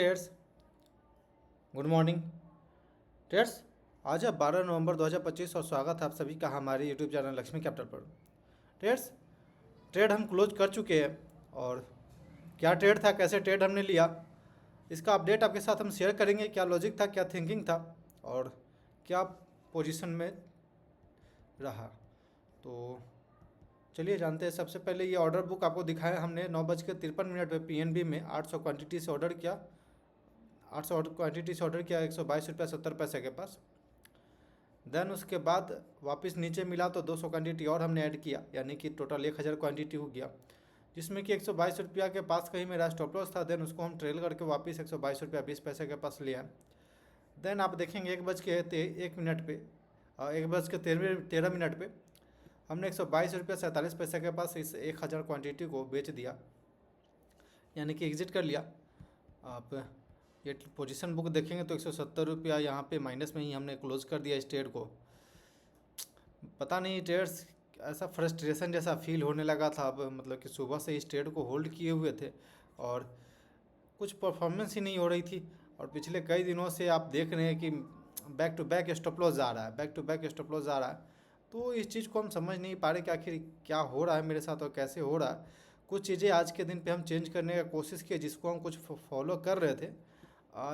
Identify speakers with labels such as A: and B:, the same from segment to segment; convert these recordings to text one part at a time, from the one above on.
A: Trades, good morning trades. आज है 12 नवंबर 2025 और स्वागत है आप सभी का हमारे यूट्यूब चैनल लक्ष्मी कैपिटल पर। ट्रेड्स, ट्रेड हम क्लोज कर चुके हैं और क्या ट्रेड था, कैसे ट्रेड हमने लिया, इसका अपडेट आपके साथ हम शेयर करेंगे। क्या लॉजिक था, क्या थिंकिंग था और क्या पोजीशन में रहा। तो चलिए जानते हैं। सबसे पहले ये ऑर्डर बुक आपको दिखाया हमने 9:53 पे पीएनबी में 800 क्वांटिटी से ऑर्डर किया। 800 क्वांटिटी से ऑर्डर किया 122 रुपया 70 पैसे के पास। देन उसके बाद वापस नीचे मिला तो 200 क्वांटिटी और हमने ऐड किया, यानी कि टोटल 1000 क्वांटिटी हो गया, जिसमें कि 122 रुपया के पास कहीं मेरा स्टॉप लॉस था। देन उसको हम ट्रेल करके वापस 122 रुपया 20 पैसे के पास लिया। देन आप देखेंगे 1:01 पे 1:13 पे हमने 122 रुपया 47 पैसे के पास इस 1000 क्वान्टिटी को बेच दिया, यानी कि एग्जिट कर लिया। आप ये पोजीशन बुक देखेंगे तो 170 रुपया यहाँ पे माइनस में ही हमने क्लोज कर दिया इस ट्रेड को। पता नहीं ट्रेड्स, ऐसा फ्रस्ट्रेशन जैसा फील होने लगा था अब, मतलब कि सुबह से इस ट्रेड को होल्ड किए हुए थे और कुछ परफॉर्मेंस ही नहीं हो रही थी। और पिछले कई दिनों से आप देख रहे हैं कि back to back stop loss जा रहा है, back to back stop loss जा रहा है। तो इस चीज़ को हम समझ नहीं पा रहे कि आखिर क्या हो रहा है मेरे साथ और कैसे हो रहा है। कुछ चीज़ें आज के दिन पे हम चेंज करने का कोशिश किए, जिसको हम कुछ फॉलो कर रहे थे,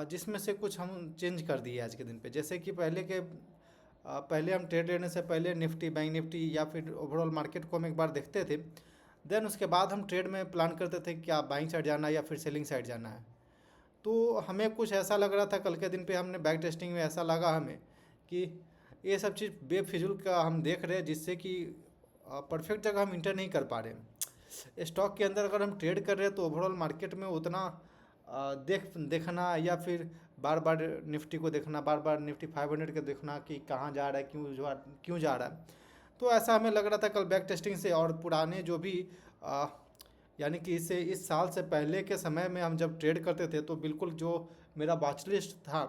A: जिसमें से कुछ हम चेंज कर दिए आज के दिन पे। जैसे कि पहले हम ट्रेड लेने से पहले निफ्टी, बैंक निफ्टी या फिर ओवरऑल मार्केट को हम एक बार देखते थे। देन उसके बाद हम ट्रेड में प्लान करते थे क्या बाइंग साइड जाना है या फिर सेलिंग साइड जाना है। तो हमें कुछ ऐसा लग रहा था, कल के दिन पे हमने बैक टेस्टिंग में ऐसा लगा हमें कि ये सब चीज़ बेफिजूल का हम देख रहे हैं, जिससे कि परफेक्ट जगह हम इंटर नहीं कर पा रहे। स्टॉक के अंदर अगर हम ट्रेड कर रहे हैं तो ओवरऑल मार्केट में उतना देखना या फिर बार बार निफ्टी को देखना, बार बार निफ्टी 500 को देखना कि कहाँ जा रहा है, क्यों जा रहा है। तो ऐसा हमें लग रहा था कल बैक टेस्टिंग से। और पुराने जो भी यानी कि इस साल से पहले के समय में हम जब ट्रेड करते थे तो बिल्कुल जो मेरा वॉच लिस्ट था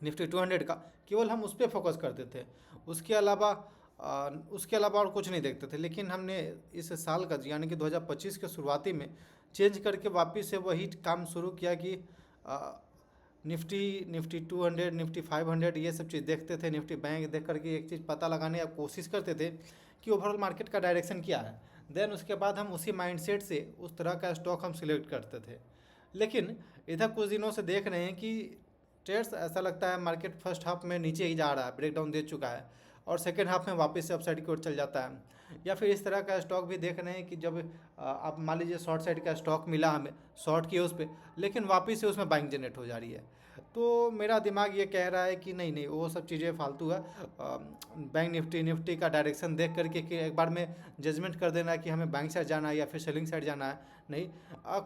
A: निफ्टी 200 का, केवल हम उस पर फोकस करते थे। उसके अलावा और कुछ नहीं देखते थे। लेकिन हमने इस साल का यानी कि 2025 के शुरुआती में चेंज करके वापस से वही काम शुरू किया कि निफ्टी 200, निफ्टी 500 ये सब चीज़ देखते थे। निफ्टी बैंक देख करके एक चीज़ पता लगाने की कोशिश करते थे कि ओवरऑल मार्केट का डायरेक्शन क्या है। देन उसके बाद हम उसी माइंडसेट से उस तरह का स्टॉक हम सिलेक्ट करते थे। लेकिन इधर कुछ दिनों से देख रहे हैं कि ट्रेड्स, ऐसा लगता है मार्केट फर्स्ट हाफ में नीचे ही जा रहा है, ब्रेकडाउन दे चुका है और सेकेंड हाफ में वापस से अपसाइड की ओर चल जाता है। या फिर इस तरह का स्टॉक भी देख रहे हैं कि जब आप मान लीजिए शॉर्ट साइड का स्टॉक मिला हमें, शॉर्ट किए उस पर, लेकिन वापस से उसमें बाइंग जनरेट हो जा रही है। तो मेरा दिमाग ये कह रहा है कि नहीं नहीं, वो सब चीज़ें फालतू है। बैंक निफ्टी का डायरेक्शन देख करके कि एक बार में जजमेंट कर देना कि हमें बैंक साइड जाना है या फिर सेलिंग साइड जाना है, नहीं।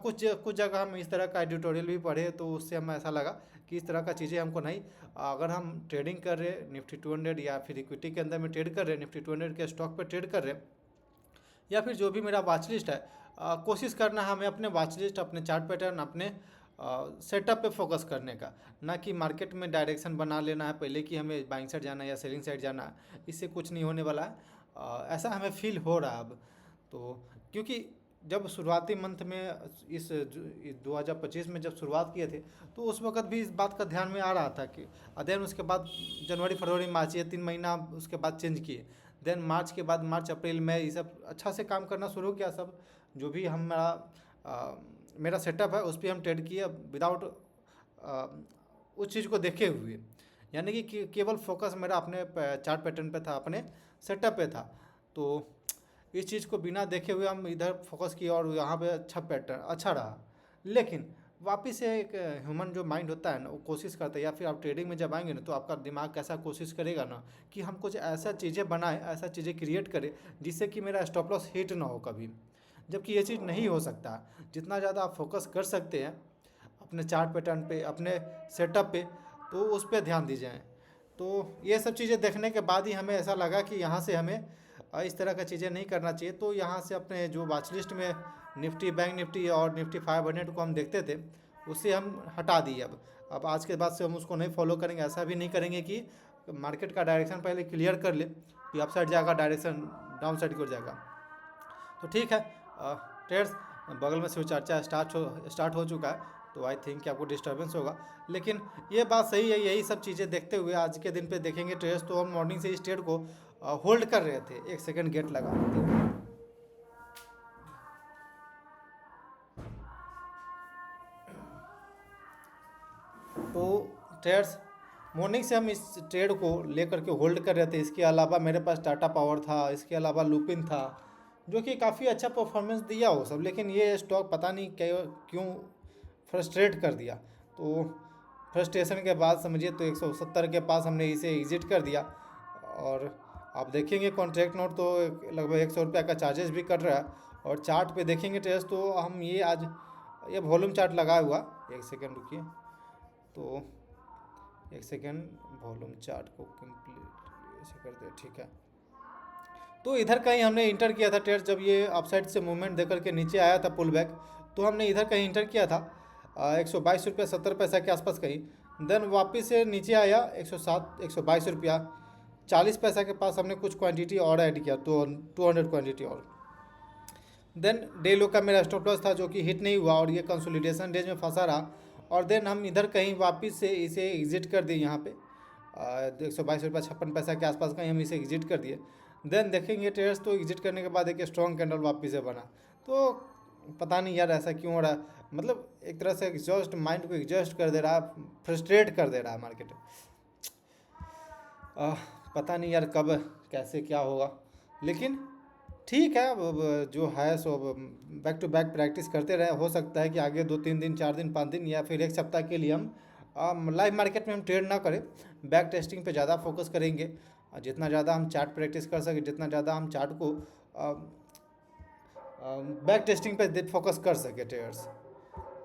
A: कुछ जगह हम इस तरह का एडिटोरियल भी पढ़े तो उससे हमें ऐसा लगा कि इस तरह का चीज़ें हमको नहीं। अगर हम ट्रेडिंग कर रहे हैं निफ्टी 200 या फिर इक्विटी के अंदर में ट्रेड कर रहे हैं, निफ्टी 200 के स्टॉक पर ट्रेड कर रहे हैं, या फिर जो भी मेरा वॉच लिस्ट है, कोशिश करना है हमें अपने वॉच लिस्ट, अपने चार्ट पैटर्न, अपने सेटअप पे फोकस करने का, ना कि मार्केट में डायरेक्शन बना लेना है पहले कि हमें बाइंग साइड जाना है या सेलिंग साइड जाना है। इससे कुछ नहीं होने वाला है। ऐसा हमें फील हो रहा है अब। तो क्योंकि जब शुरुआती मंथ में इस 2025 में जब शुरुआत किए थे तो उस वक्त भी इस बात का ध्यान में आ रहा था कि देन उसके बाद जनवरी फरवरी मार्च ये 3 महीना उसके बाद चेंज किए। देन मार्च के बाद मार्च अप्रैल मई ये सब अच्छा से काम करना शुरू किया। सब जो भी मेरा सेटअप है उस पर हम ट्रेड किए विदाउट उस चीज़ को देखे हुए, यानी कि केवल फोकस मेरा अपने चार्ट पैटर्न पे था, अपने सेटअप पे था। तो इस चीज़ को बिना देखे हुए हम इधर फोकस किए और यहाँ पे अच्छा पैटर्न अच्छा रहा। लेकिन वापस से एक ह्यूमन जो माइंड होता है ना, वो कोशिश करता है, या फिर आप ट्रेडिंग में जब आएंगे ना तो आपका दिमाग कैसा कोशिश करेगा ना कि हम कुछ ऐसा चीज़ें बनाएं, ऐसा चीज़ें क्रिएट करें जिससे कि मेरा स्टॉप लॉस हिट ना हो कभी। जबकि ये चीज़ नहीं हो सकता। जितना ज़्यादा आप फोकस कर सकते हैं अपने चार्ट पैटर्न पे, अपने सेटअप पे, तो उस पर ध्यान दीजिए। तो ये सब चीज़ें देखने के बाद ही हमें ऐसा लगा कि यहाँ से हमें इस तरह का चीज़ें नहीं करना चाहिए। तो यहाँ से अपने जो वॉच लिस्ट में निफ्टी, बैंक निफ्टी और निफ्टी 500 को हम देखते थे, उससे हम हटा दिए। अब आज के बाद से हम उसको नहीं फॉलो करेंगे। ऐसा भी नहीं करेंगे कि मार्केट का डायरेक्शन पहले क्लियर कर ले कि अप साइड जाएगा, डायरेक्शन डाउन साइड की ओर जाएगा। तो ठीक है ट्रेड्स, बगल में शिव चर्चा स्टार्ट हो चुका है। तो आई थिंक आपको डिस्टर्बेंस होगा, लेकिन ये बात सही है। यही सब चीज़ें देखते हुए आज के दिन पे देखेंगे ट्रेड्स, तो हम मॉर्निंग से इस ट्रेड को होल्ड कर रहे थे। एक सेकंड गेट लगा देते हैं। तो ट्रेड्स मॉर्निंग से हम इस ट्रेड को लेकर के होल्ड कर रहे थे। इसके अलावा मेरे पास टाटा पावर था, इसके अलावा लुपिन था, जो कि काफ़ी अच्छा परफॉर्मेंस दिया वो सब, लेकिन ये स्टॉक पता नहीं क्यों फ्रस्ट्रेट कर दिया। तो फ्रस्ट्रेशन के बाद समझिए तो 170 के पास हमने इसे एग्जिट कर दिया। और आप देखेंगे कॉन्ट्रैक्ट नोट तो लगभग 100 रुपये का चार्जेस भी कट रहा है। और चार्ट पे देखेंगे टेस्ट, तो हम ये आज ये वॉल्यूम चार्ट लगाया हुआ, एक सेकेंड रुकिए, तो एक सेकेंड वॉल्यूम चार्ट को कंप्लीट ऐसे कर दे, ठीक है। तो इधर कहीं हमने इंटर किया था ट्रेड, जब ये अपसाइड से मूवमेंट देकर के नीचे आया था पुल बैक, तो हमने इधर कहीं इंटर किया था 122 रुपये 70 पैसा के आसपास कहीं। देन वापस से नीचे आया 107 122 रुपया 40 पैसा के पास, हमने कुछ क्वांटिटी और ऐड किया, तो 200 क्वांटिटी और। देन डे लो का मेरा स्टॉप लॉस था जो कि हिट नहीं हुआ और ये कंसोलिडेशन रेंज में फंसा रहा। और देन हम इधर कहीं वापस से इसे एग्जिट कर दिए यहाँ पे 122 रुपया 56 पैसा के आसपास कहीं हम इसे एग्जिट कर दिए। देन देखेंगे ट्रेड्स, तो एग्जिट करने के बाद एक स्ट्रॉन्ग कैंडल वापस से बना। तो पता नहीं यार ऐसा क्यों हो रहा है, मतलब एक तरह से एग्जॉस्ट माइंड को एग्जॉस्ट कर दे रहा है, फ्रस्ट्रेट कर दे रहा है मार्केट। पता नहीं यार कब कैसे क्या होगा, लेकिन ठीक है, अब जो है सो बैक टू बैक प्रैक्टिस करते रहे। हो सकता है कि आगे 2-3 दिन 4 दिन 5 दिन या फिर एक सप्ताह के लिए हम लाइव मार्केट में हम ट्रेड ना करें, बैक टेस्टिंग पे ज़्यादा फोकस करेंगे। जितना ज़्यादा हम चार्ट प्रैक्टिस कर सके, जितना ज़्यादा हम चार्ट को बैक टेस्टिंग पे फोकस कर सके ट्रेडर्स,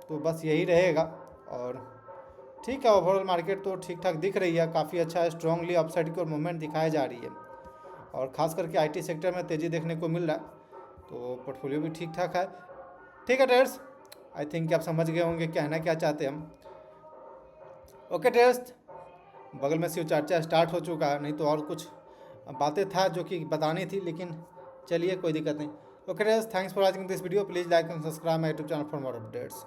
A: तो बस यही रहेगा। और ठीक है, ओवरऑल मार्केट तो ठीक ठाक दिख रही है, काफ़ी अच्छा है, स्ट्रांगली अपसाइड की ओर मूवमेंट दिखाई जा रही है। और ख़ास करके आईटी सेक्टर में तेज़ी देखने को मिल रहा है, तो पोर्टफोलियो भी ठीक ठाक है। ठीक है ट्रेडर्स, आई थिंक आप समझ गए होंगे कहना क्या चाहते हैं हम। ओके ट्रेडर्स, बगल में शिव चर्चा स्टार्ट हो चुका है, नहीं तो और कुछ बातें था जो कि बतानी थी, लेकिन चलिए कोई दिक्कत नहीं। Okay traders, thanks for watching this video, please like and subscribe my YouTube channel for more updates.